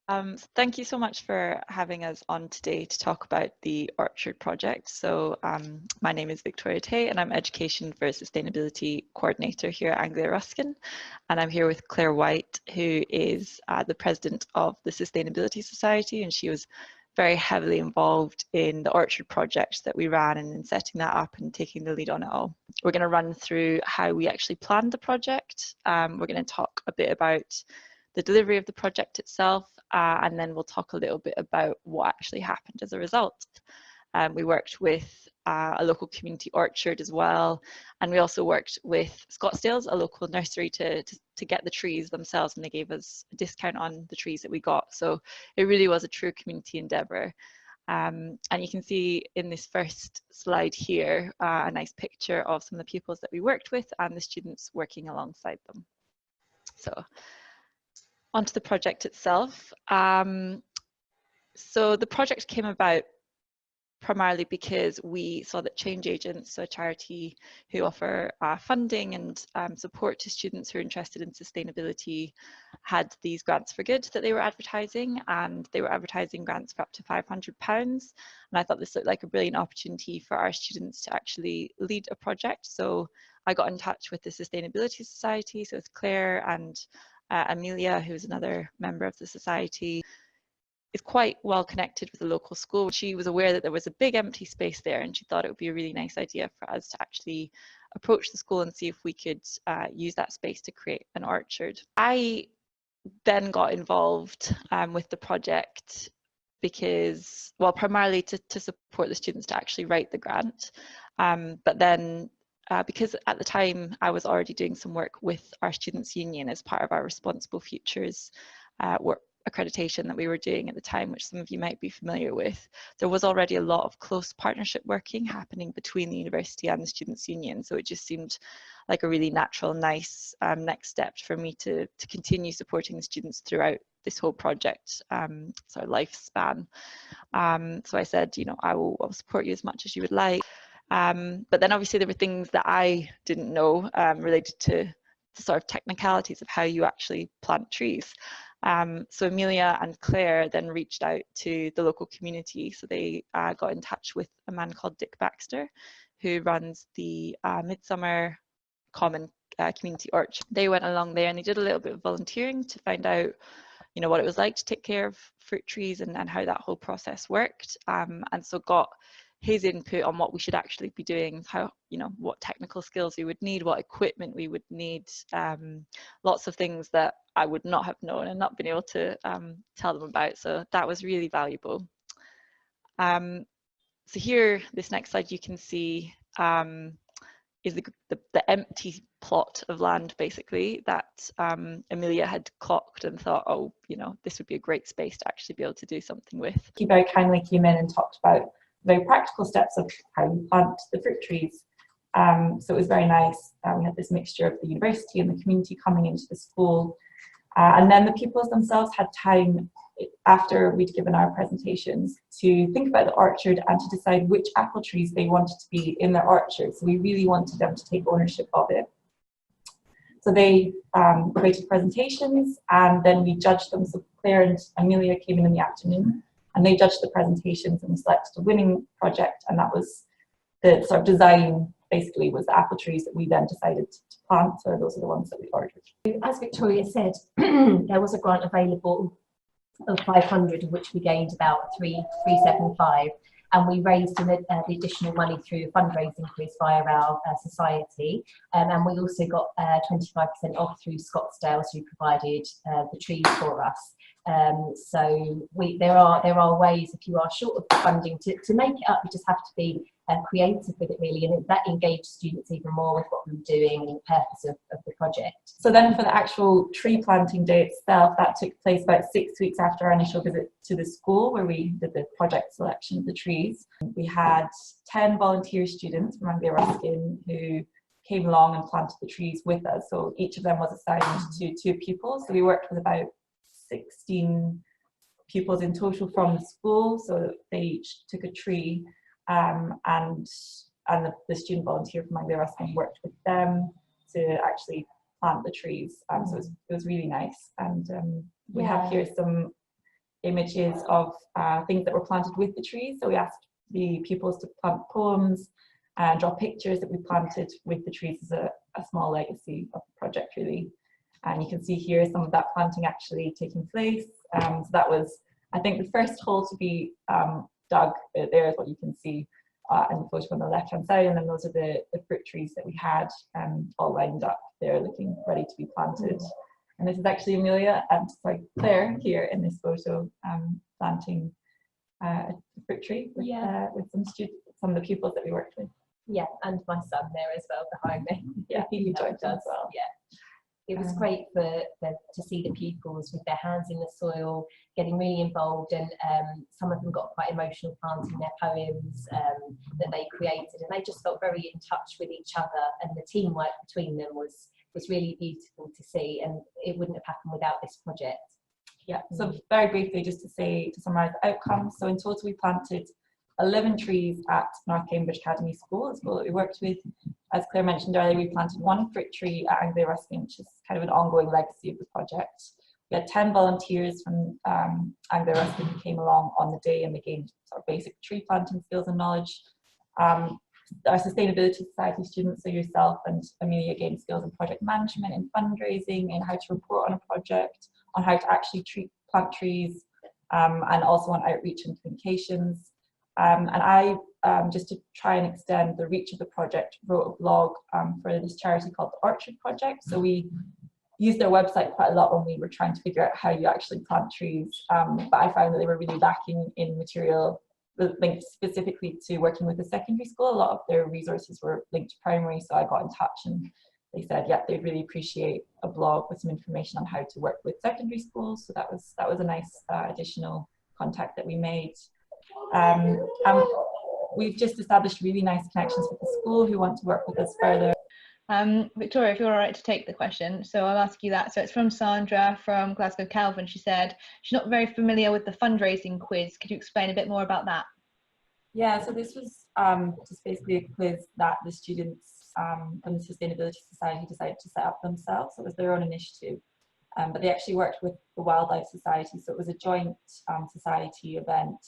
Thank you so much for having us on today to talk about the Orchard project. So my name is Victoria Tait and I'm Education for Sustainability Coordinator here at Anglia Ruskin. And I'm here with Claire White, who is the president of the Sustainability Society, and she was very heavily involved in the Orchard project that we ran and in setting that up and taking the lead on it all. We're going to run through how we actually planned the project. We're going to talk a bit about the delivery of the project itself, and then we'll talk a little bit about what actually happened as a result. We worked with a local community orchard as well, and we also worked with Scottsdale's, a local nursery, to get the trees themselves, and they gave us a discount on the trees that we got. So it really was a true community endeavour. And you can see in this first slide here a nice picture of some of the pupils that we worked with and the students working alongside them. So onto the project itself. So the project came about primarily because we saw that Change Agents, so a charity who offer funding and support to students who are interested in sustainability, had these grants for good that they were advertising, and they were advertising grants for up to £500. And I thought this looked like a brilliant opportunity for our students to actually lead a project. So I got in touch with the Sustainability Society, so it's Claire and Amelia, who's another member of the society, is quite well connected with the local school. She was aware that there was a big empty space there, and she thought it would be a really nice idea for us to actually approach the school and see if we could use that space to create an orchard. I then got involved with the project because, well, primarily to support the students to actually write the grant, but then because at the time I was already doing some work with our students' union as part of our Responsible Futures work accreditation that we were doing at the time, which some of you might be familiar with. There was already a lot of close partnership working happening between the university and the students' union, so it just seemed like a really natural, nice next step for me to continue supporting the students throughout this whole project sort of lifespan. So I said, you know, I'll support you as much as you would like. But then obviously there were things that I didn't know related to the sort of technicalities of how you actually plant trees. So Amelia and Claire then reached out to the local community. So they got in touch with a man called Dick Baxter, who runs the Midsummer Common Community Orchard. They went along there and they did a little bit of volunteering to find out, you know, what it was like to take care of fruit trees and how that whole process worked. And so got his input on what we should actually be doing, how, you know, what technical skills we would need, what equipment we would need, lots of things that I would not have known and not been able to tell them about. So that was really valuable. So here, this next slide, you can see is the empty plot of land, basically, that Amelia had clocked and thought, oh, you know, this would be a great space to actually be able to do something with. He very kindly came in and talked about very practical steps of how you plant the fruit trees. So it was very nice. We had this mixture of the university and the community coming into the school. And then the pupils themselves had time, after we'd given our presentations, to think about the orchard and to decide which apple trees they wanted to be in their orchard. So we really wanted them to take ownership of it. So they created presentations and then we judged them. So Claire and Amelia came in the afternoon and they judged the presentations and we selected a winning project, and that was the sort of design, basically, was the apple trees that we then decided to plant. So those are the ones that we ordered. As Victoria said, there was a grant available of 500, of which we gained about 375, and we raised the additional money through a fundraising quiz via our society, and we also got 25% off through Scottsdale, who provided the trees for us. So there are ways, if you are short of the funding, to make it up. You just have to be creative with it, really, and that engaged students even more with what we were doing and the purpose of the project. So then for the actual tree planting day itself, that took place about 6 weeks after our initial visit to the school, where we did the project selection of the trees. We had 10 volunteer students from Anglia Ruskin who came along and planted the trees with us. So each of them was assigned to 2 pupils. So we worked with about 16 pupils in total from the school. So they each took a tree, and the student volunteer from Anglia Ruskin worked with them to actually plant the trees. So it was really nice. And we have here some images of things that were planted with the trees. So we asked the pupils to plant poems and draw pictures that we planted with the trees as a small legacy of the project, really. And you can see here some of that planting actually taking place. So that was, I think, the first hole to be dug. There is what you can see in the photo on the left-hand side, and then those are the fruit trees that we had all lined up there, looking ready to be planted. And this is actually Amelia and Claire here in this photo, planting a fruit tree with some of the pupils that we worked with. Yeah, and my son there as well behind me. Yeah, he joined us as well. Yeah. It was great to see the pupils with their hands in the soil, getting really involved, and some of them got quite emotional planting their poems that they created, and they just felt very in touch with each other, and the teamwork between them was really beautiful to see, and it wouldn't have happened without this project. Yeah, so very briefly, just to summarise the outcomes. So in total we planted 11 trees at North Cambridge Academy School, the school that we worked with. As Claire mentioned earlier, we planted 1 fruit tree at Anglia Ruskin, which is kind of an ongoing legacy of the project. We had 10 volunteers from Anglia Ruskin who came along on the day, and they gained sort of basic tree planting skills and knowledge. Our Sustainability Society students, so yourself and Amelia, gained skills in project management, in fundraising, in how to report on a project, on how to actually plant trees, and also on outreach and communications. And I, just to try and extend the reach of the project, wrote a blog for this charity called the Orchard Project. So we used their website quite a lot when we were trying to figure out how you actually plant trees, but I found that they were really lacking in material linked specifically to working with the secondary school. A lot of their resources were linked to primary, so I got in touch and they said, yeah, they'd really appreciate a blog with some information on how to work with secondary schools. So that was a nice additional contact that we made. And we've just established really nice connections with the school who want to work with us further. Victoria, if you're all right to take the question, so I'll ask you that. So it's from Sandra from Glasgow Calvin. She said she's not very familiar with the fundraising quiz. Could you explain a bit more about that? Yeah, so this was just basically a quiz that the students from the Sustainability Society decided to set up themselves. So it was their own initiative, but they actually worked with the Wildlife Society, so it was a joint society event.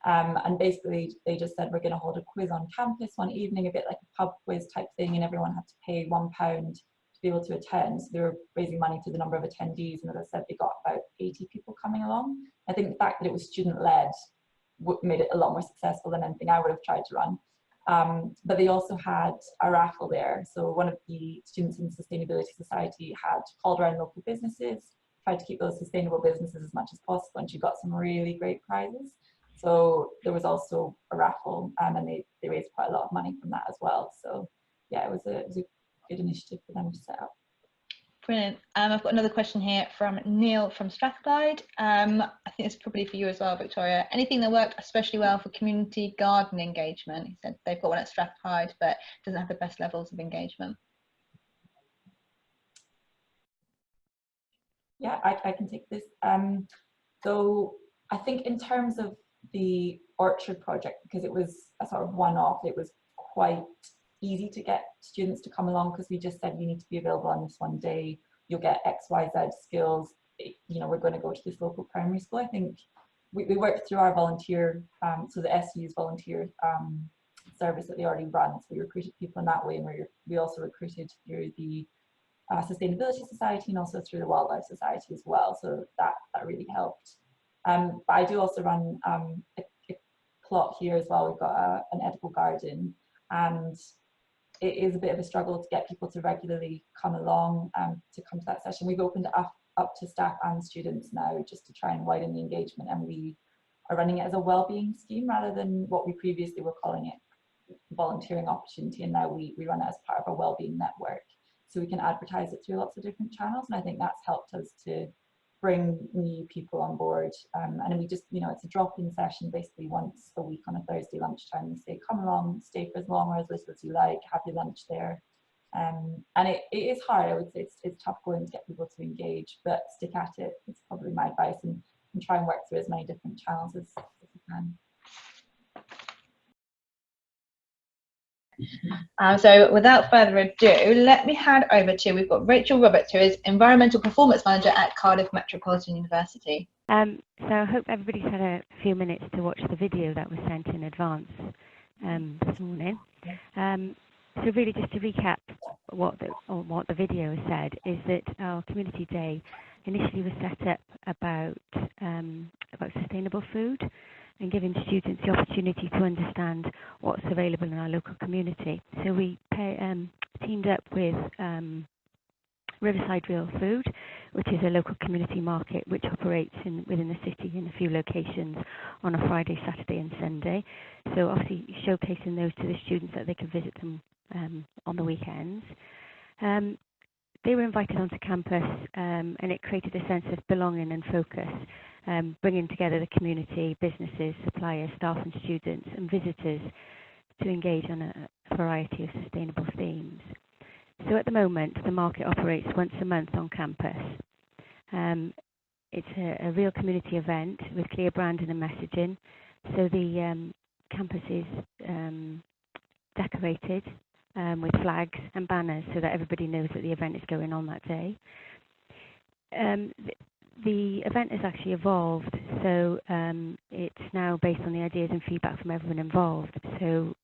And basically they just said, we're going to hold a quiz on campus one evening, a bit like a pub quiz type thing, and everyone had to pay £1 to be able to attend. So they were raising money for the number of attendees, and as I said, they got about 80 people coming along. I think the fact that it was student-led made it a lot more successful than anything I would have tried to run. But they also had a raffle there. So one of the students in the Sustainability Society had called around local businesses, tried to keep those sustainable businesses as much as possible, and she got some really great prizes. So there was also a raffle, and they raised quite a lot of money from that as well. So yeah, it was a good initiative for them to set up. Brilliant. I've got another question here from Neil from Strathclyde. I think it's probably for you as well, Victoria. Anything that worked especially well for community garden engagement? He said they've got one at Strathclyde, but doesn't have the best levels of engagement. Yeah, I can take this. So I think in terms of the Orchard project, because it was a sort of one-off, it was quite easy to get students to come along, because we just said you need to be available on this one day, you'll get XYZ skills, you know, we're going to go to this local primary school. I think we worked through our volunteer, so the SU's volunteer service that they already run, so we recruited people in that way, and we also recruited through the Sustainability Society and also through the Wildlife Society as well, so that really helped. But I do also run a plot here as well. We've got an edible garden, and it is a bit of a struggle to get people to regularly come along to come to that session. We've opened it up to staff and students now, just to try and widen the engagement, and we are running it as a wellbeing scheme rather than what we previously were calling it volunteering opportunity, and now we run it as part of a wellbeing network, so we can advertise it through lots of different channels, and I think that's helped us to bring new people on board. And we just, you know, it's a drop-in session basically once a week on a Thursday lunchtime. We say, come along, stay for as long or as little as you like, have your lunch there. And it is hard, I would say. It's tough going to get people to engage, but stick at it. It's probably my advice, and try and work through as many different channels as you can. So without further ado, let me hand over to, we've got Rachel Roberts, who is Environmental Performance Manager at Cardiff Metropolitan University. So I hope everybody's had a few minutes to watch the video that was sent in advance this morning. So really, just to recap what the video has said, is that our community day initially was set up about sustainable food and giving students the opportunity to understand what's available in our local community. So we teamed up with Riverside Real Food, which is a local community market which operates within the city in a few locations on a Friday, Saturday and Sunday. So obviously showcasing those to the students that they can visit them on the weekends. They were invited onto campus and it created a sense of belonging and focus, bringing together the community, businesses, suppliers, staff and students and visitors to engage on a variety of sustainable themes. So at the moment, the market operates once a month on campus. It's a real community event with clear branding and messaging. So the campus is decorated with flags and banners so that everybody knows that the event is going on that day. The event has actually evolved, so it's now based on the ideas and feedback from everyone involved. So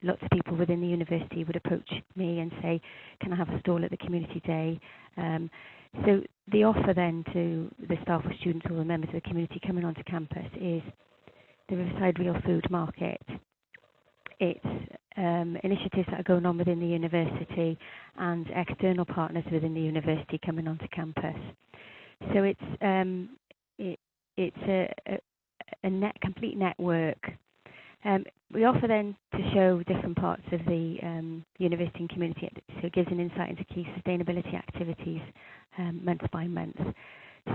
lots of people within the university would approach me and say, can I have a stall at the community day? So the offer then to the staff or students or the members of the community coming onto campus is the Riverside Real Food Market. It's initiatives that are going on within the university and external partners within the university coming onto campus. So it's a complete network. We offer then to show different parts of the university and community, so it gives an insight into key sustainability activities month by month.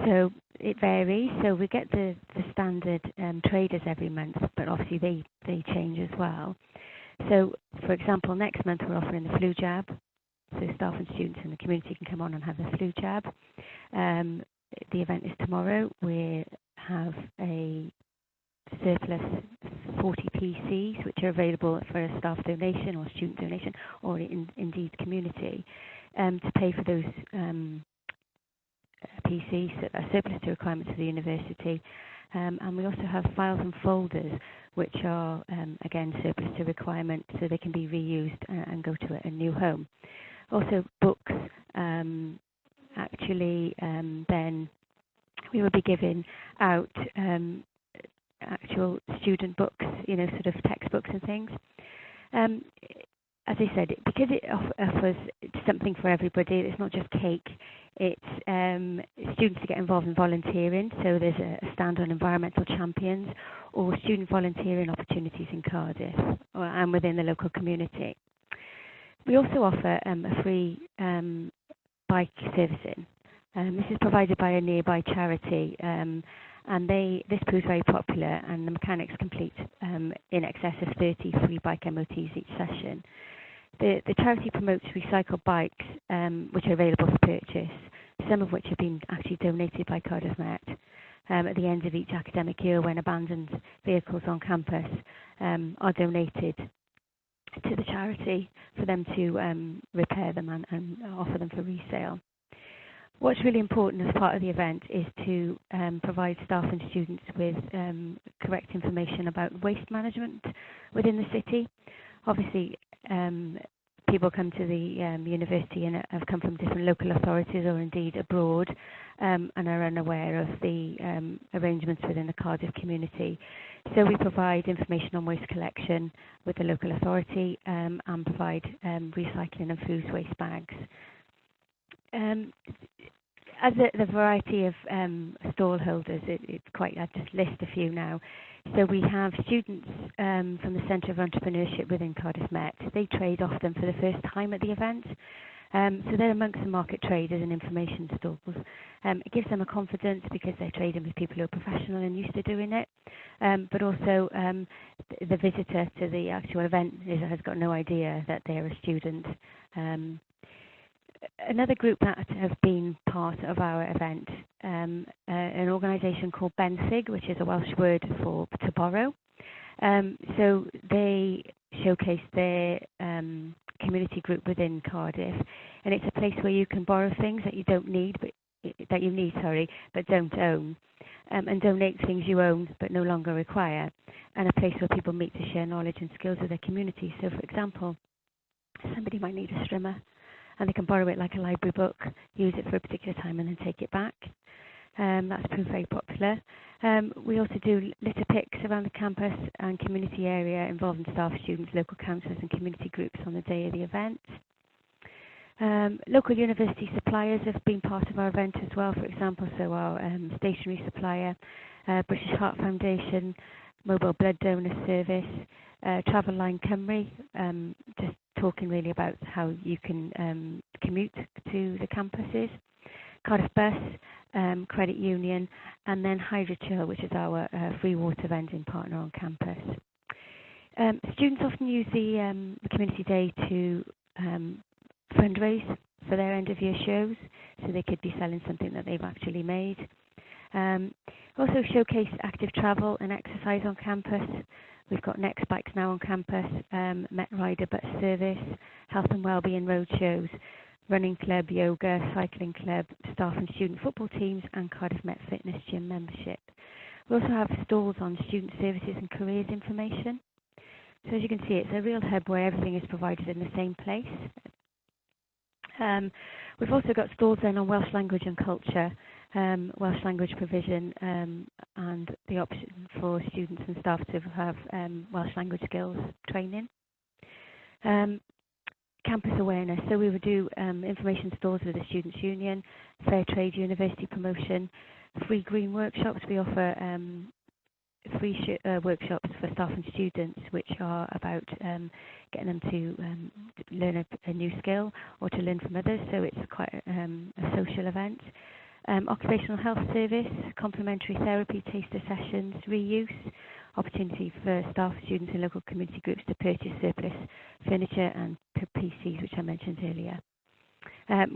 So it varies. So we get the standard traders every month, but obviously they change as well. So for example, next month we're offering the flu jab. So staff and students in the community can come on and have the flu jab. The event is tomorrow. We have a surplus 40 PCs which are available for a staff donation or student donation or indeed community to pay for those PCs that are surplus to requirements of the university. And we also have files and folders which are again surplus to requirement, so they can be reused and go to a new home. Also books, then we will be giving out actual student books, sort of textbooks and things. As I said, because it offers something for everybody, it's not just cake, it's students to get involved in volunteering, so there's a stand on environmental champions or student volunteering opportunities in Cardiff and within the local community. We also offer a free bike servicing. This is provided by a nearby charity, and this proves very popular, and the mechanics complete in excess of 30 free bike MOTs each session. The charity promotes recycled bikes which are available for purchase, some of which have been actually donated by Cardiff Met at the end of each academic year, when abandoned vehicles on campus are donated to the charity for them to repair them and offer them for resale. What's really important as part of the event is to provide staff and students with correct information about waste management within the city. Obviously, people come to the university and have come from different local authorities or indeed abroad and are unaware of the arrangements within the Cardiff community. So we provide information on waste collection with the local authority and provide recycling and food waste bags. As the variety of stall holders, it's quite, I'll just list a few now. So we have students from the Centre of Entrepreneurship within Cardiff Met. They trade often for the first time at the event. So they're amongst the market traders and information stalls. It gives them a confidence because they're trading with people who are professional and used to doing it. But also the visitor to the actual event has got no idea that they're a student. Another group that have been part of our event, an organisation called Bensig, which is a Welsh word for to borrow. So they showcase their community group within Cardiff, and it's a place where you can borrow things that you don't need, but that you need, sorry, but don't own, and donate things you own but no longer require, and a place where people meet to share knowledge and skills with their community. So, for example, somebody might need a strimmer, and they can borrow it like a library book, use it for a particular time, and then take it back. That's proved very popular. We also do litter picks around the campus and community area involving staff, students, local councillors and community groups on the day of the event. Local university suppliers have been part of our event as well, for example, so our stationery supplier, British Heart Foundation, Mobile Blood Donor Service, Travel Line Cymru, just talking really about how you can commute to the campuses, Cardiff Bus, Credit Union, and then HydroChill, which is our free water vending partner on campus. Students often use the community day to fundraise for their end of year shows, so they could be selling something that they've actually made. Also showcase active travel and exercise on campus. We've got Next Bikes now on campus, Met Rider bus service, health and wellbeing road shows, running club, yoga, cycling club, staff and student football teams, and Cardiff Met Fitness gym membership. We also have stalls on student services and careers information. So as you can see, it's a real hub where everything is provided in the same place. We've also got stalls then on Welsh language and culture, Welsh language provision, and the option for students and staff to have Welsh language skills training. Campus awareness, so we would do information stalls with the Students' Union, Fair Trade University promotion, free green workshops. We offer free workshops for staff and students, which are about getting them to learn a new skill or to learn from others, so it's quite a social event. Occupational health service, complementary therapy, taster sessions, reuse, opportunity for staff, students and local community groups to purchase surplus furniture and PCs, which I mentioned earlier.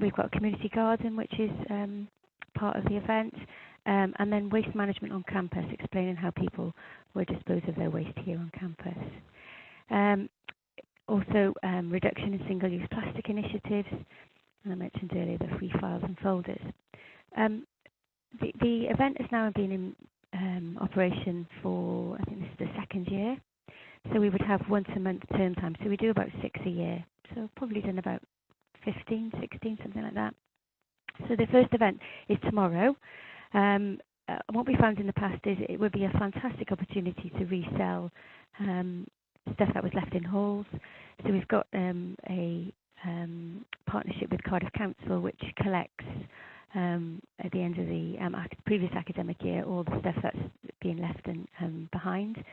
We've got a community garden, which is part of the event, and then waste management on campus, explaining how people will dispose of their waste here on campus. Also, reduction in single-use plastic initiatives, and I mentioned earlier the free files and folders. The event has now been in operation for, I think this is the second year. So we would have once a month term time. So we do about 6 a year. So probably done about 15, 16, something like that. So the first event is tomorrow. What we found in the past is it would be a fantastic opportunity to resell stuff that was left in halls. So we've got a partnership with Cardiff Council, which collects at the end of the previous academic year all the stuff that's being left behind.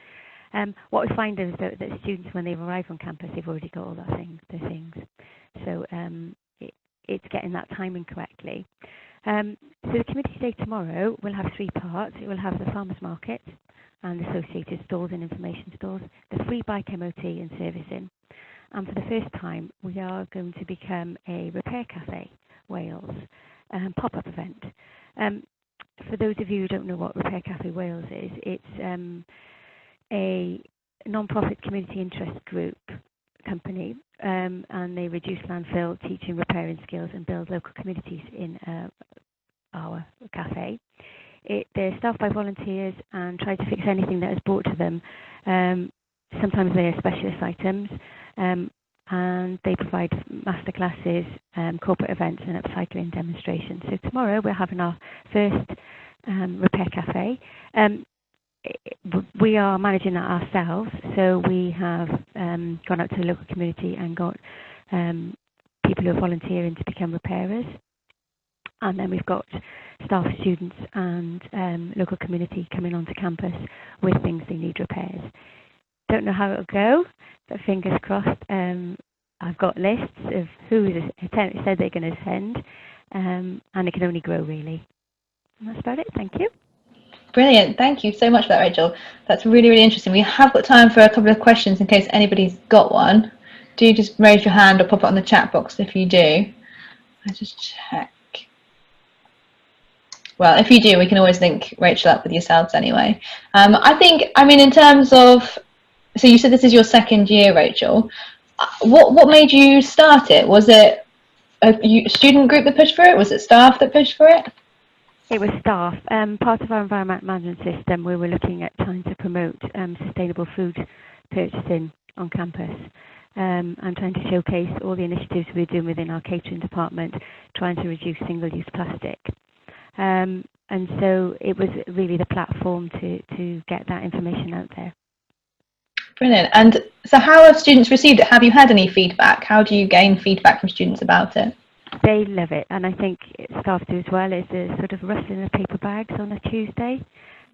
What we find is that students, when they've arrived on campus, they've already got all their things. So it's getting that timing correctly. So the community day tomorrow will have 3 parts. It will have the farmers market and associated stalls and information stores, the free bike MOT and servicing. And for the first time, we are going to become a repair cafe, Wales, pop-up event. For those of you who don't know what Repair Cafe Wales is, it's a non-profit community interest group company, and they reduce landfill, teaching repairing skills and build local communities in our cafe. They're staffed by volunteers and try to fix anything that is brought to them. Sometimes they are specialist items, and they provide masterclasses, corporate events and upcycling demonstrations. So tomorrow we're having our first repair cafe. We are managing that ourselves, so we have gone out to the local community and got people who are volunteering to become repairers. And then we've got staff, students and local community coming onto campus with things they need repairs. Don't know how it'll go, but fingers crossed. I've got lists of who said they're going to send, and it can only grow really. And that's about it. Thank you. Brilliant. Thank you so much for that, Rachel. That's really, really interesting. We have got time for a couple of questions in case anybody's got one. Do just raise your hand or pop it on the chat box if you do. Let's just check. Well, if you do, we can always link Rachel up with yourselves anyway. I mean, in terms of, so you said this is your second year, Rachel. What made you start it? Was it a student group that pushed for it? Was it staff that pushed for it? It was staff. Part of our environment management system, we were looking at trying to promote sustainable food purchasing on campus, and trying to showcase all the initiatives we're doing within our catering department, trying to reduce single-use plastic. And so it was really the platform to get that information out there. Brilliant. And so how have students received it? Have you had any feedback? How do you gain feedback from students about it? They love it, and I think staff do as well. Is a sort of rustling of paper bags on a Tuesday,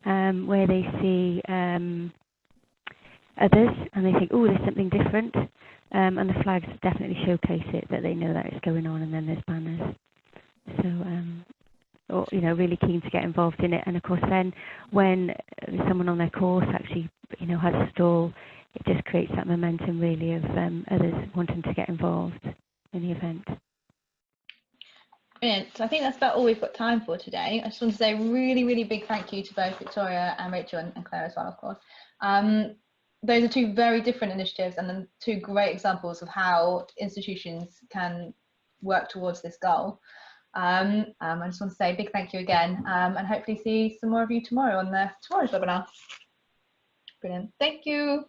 where they see others and they think, oh, there's something different, and the flags definitely showcase it, that they know that it's going on, and then there's banners. So, you know, really keen to get involved in it. And of course, then when someone on their course actually, you know, has a stall, it just creates that momentum really of others wanting to get involved in the event. Brilliant. So I think that's about all we've got time for today. I just want to say a really, really big thank you to both Victoria and Rachel, and Claire as well, of course. Those are two very different initiatives, and then two great examples of how institutions can work towards this goal. I just want to say a big thank you again, and hopefully see some more of you tomorrow on tomorrow's webinar. Brilliant. Thank you.